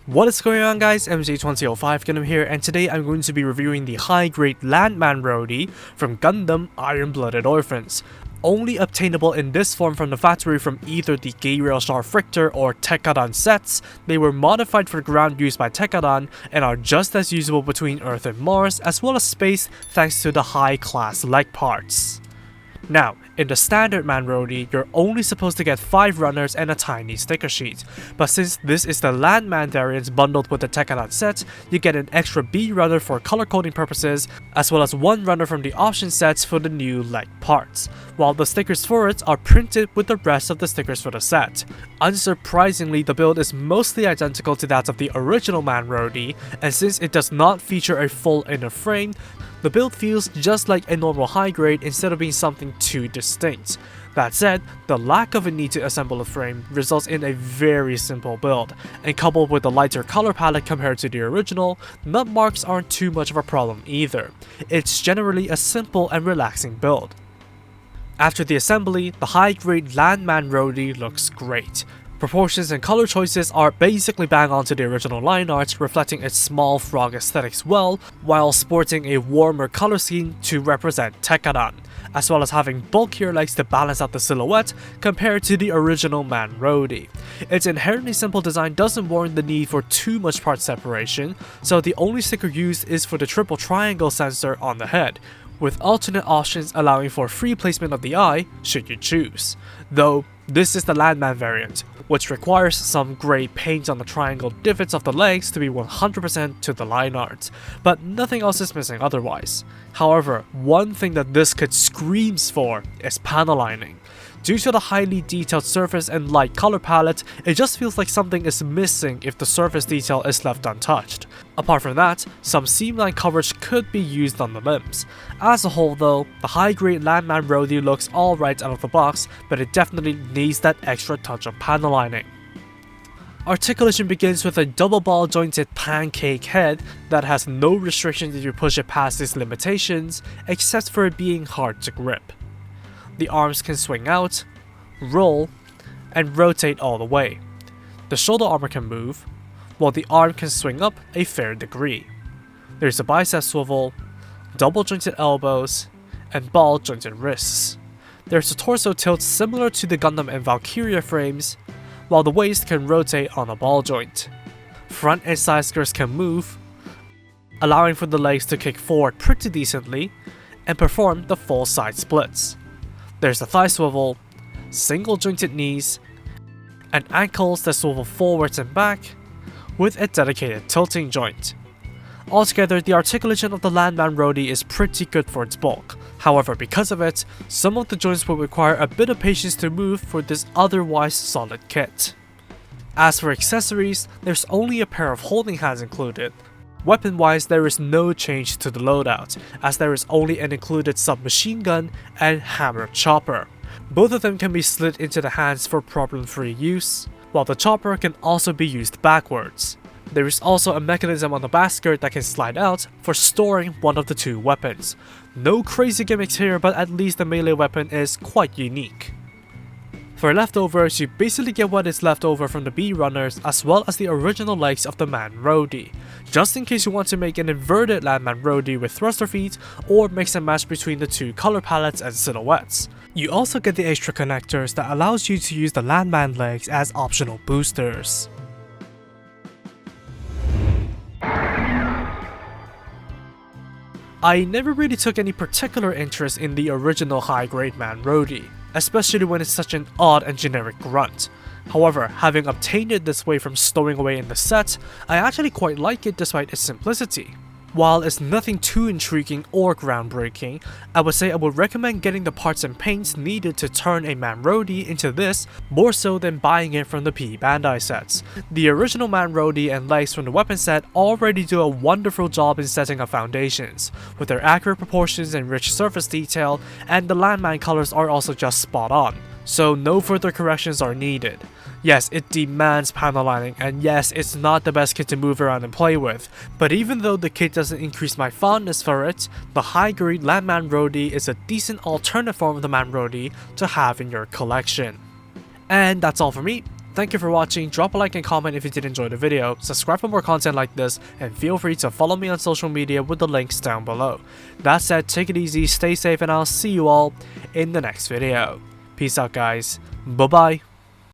What is going on, guys? MJ2005 Gundam here, and today I'm going to be reviewing the high-grade Landman Rodi from Gundam Iron-Blooded Orphans. Only obtainable in this form from the factory from either the Gabriel Star Frichter or Tekkadan sets, they were modified for ground use by Tekkadan and are just as usable between Earth and Mars as well as space thanks to the high-class leg parts. Now, in the standard Man Rodi, you're only supposed to get 5 runners and a tiny sticker sheet, but since this is the Landman variant bundled with the Tekkadan set, you get an extra B runner for color coding purposes, as well as 1 runner from the option sets for the new leg parts, while the stickers for it are printed with the rest of the stickers for the set. Unsurprisingly, the build is mostly identical to that of the original Man Rodi, and since it does not feature a full inner frame, the build feels just like a normal high grade instead of being something too distinct. That said, the lack of a need to assemble a frame results in a very simple build, and coupled with the lighter color palette compared to the original, nut marks aren't too much of a problem either. It's generally a simple and relaxing build. After the assembly, the high-grade Landman Rodi looks great. Proportions and color choices are basically bang on to the original line art, reflecting its small frog aesthetics well, while sporting a warmer color scheme to represent Tekkadan, as well as having bulkier legs to balance out the silhouette compared to the original Man Rodi. Its inherently simple design doesn't warrant the need for too much part separation, so the only sticker used is for the triple triangle sensor on the head, with alternate options allowing for free placement of the eye should you choose. Though, this is the Landman variant, which requires some grey paint on the triangle divots of the legs to be 100% to the line art, but nothing else is missing otherwise. However, one thing that this kit screams for is panel lining. Due to the highly detailed surface and light color palette, it just feels like something is missing if the surface detail is left untouched. Apart from that, some seam line coverage could be used on the limbs. As a whole though, the high-grade Landman Rodi looks alright out of the box, but it definitely needs that extra touch of panel lining. Articulation begins with a double ball jointed pancake head that has no restrictions if you push it past its limitations, except for it being hard to grip. The arms can swing out, roll, and rotate all the way. The shoulder armor can move, while the arm can swing up a fair degree. There's a bicep swivel, double jointed elbows, and ball jointed wrists. There's a torso tilt similar to the Gundam and Valkyria frames, while the waist can rotate on a ball joint. Front and side skirts can move, allowing for the legs to kick forward pretty decently, and perform the full side splits. There's a thigh swivel, single jointed knees, and ankles that swivel forwards and back, with a dedicated tilting joint. Altogether, the articulation of the Landman Rodi is pretty good for its bulk. However, because of it, some of the joints will require a bit of patience to move for this otherwise solid kit. As for accessories, there's only a pair of holding hands included. Weapon-wise, there is no change to the loadout, as there is only an included submachine gun and hammer chopper. Both of them can be slid into the hands for problem-free use, while the chopper can also be used backwards. There is also a mechanism on the back skirt that can slide out for storing one of the 2 weapons. No crazy gimmicks here, but at least the melee weapon is quite unique. For leftovers, you basically get what is left over from the B runners as well as the original legs of the Man Rodi, just in case you want to make an inverted Landman Rodi with thruster feet or mix and match between the 2 color palettes and silhouettes. You also get the extra connectors that allows you to use the Landman legs as optional boosters. I never really took any particular interest in the original high-grade Man Rodi, especially when it's such an odd and generic grunt. However, having obtained it this way from stowing away in the set, I actually quite like it despite its simplicity. While it's nothing too intriguing or groundbreaking, I would say I would recommend getting the parts and paints needed to turn a Man Rodi into this more so than buying it from the P Bandai sets. The original Man Rodi and legs from the weapon set already do a wonderful job in setting up foundations, with their accurate proportions and rich surface detail, and the Landman colors are also just spot on, so no further corrections are needed. Yes, it demands panel lining, and yes, it's not the best kit to move around and play with, but even though the kit doesn't increase my fondness for it, the high-grade Landman Rodi is a decent alternate form of the Man Rodi to have in your collection. And that's all for me. Thank you for watching, drop a like and comment if you did enjoy the video, subscribe for more content like this, and feel free to follow me on social media with the links down below. That said, take it easy, stay safe, and I'll see you all in the next video. Peace out guys, bye bye.